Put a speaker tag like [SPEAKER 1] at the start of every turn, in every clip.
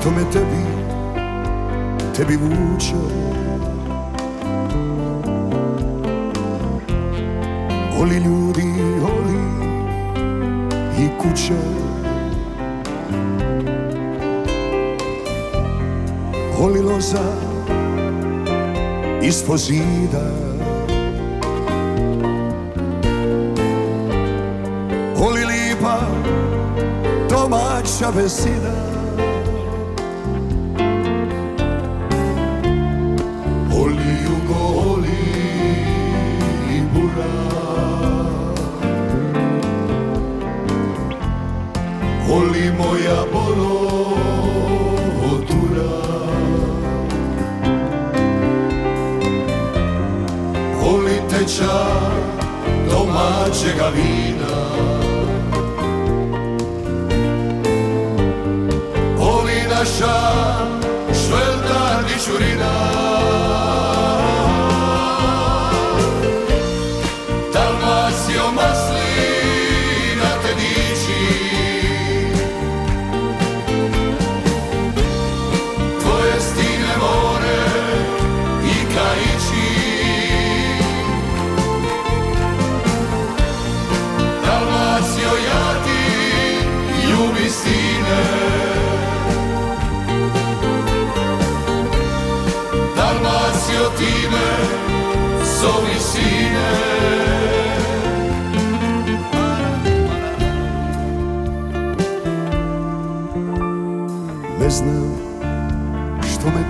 [SPEAKER 1] što me tebi vuče. Oli ljudi, oli i kuće, oli loza ispod zida, oli lipa domaća besida, oli jugo, oli i bura, oli moja bolotura, oli teča domaćega vina, oli naša švelta dičurina, Dalmacijo maslina te diči, tvoje stine more i kajići, Dalmacijo ja ti ljubim sine, Dalmacijo ti me zovi sine. Ne znam što me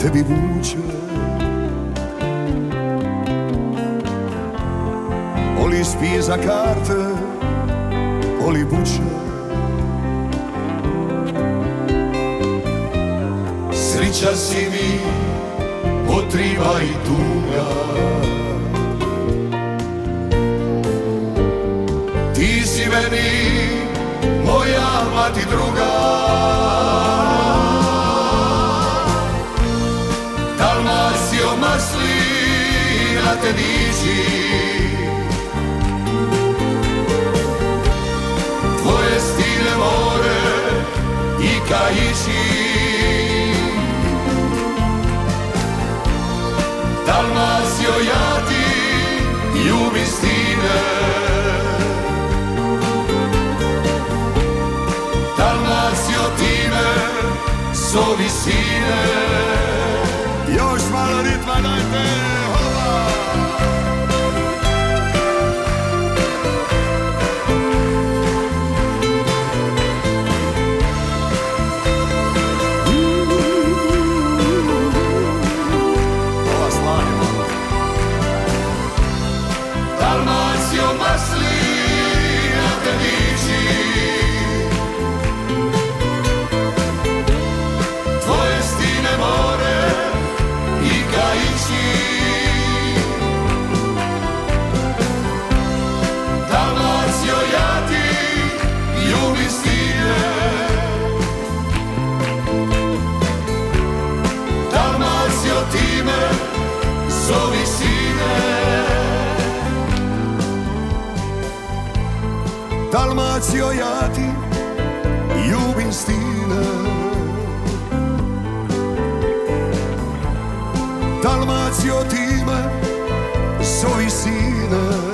[SPEAKER 1] tebi vuče, oli spi za karte, oli buče, srića si mi potriva i tuga, ti si meni moja mati druga, Dalmacijo maslina te diči, tvoje stine more i kajići, Dalmacijo ja ti ljubim stine, Dalmacijo ti me zovi sine. Još malo ritma dajte, hola! Ova slavimo. Dalmacijo maslina te diči, tvoje stine more i kajići, Dalmacijo ja ti ljubim stine, Dalmacijo ti me zovi sine, Dalmacijo ja ti ljubim stine, Dalmacijo ti me zovi sine.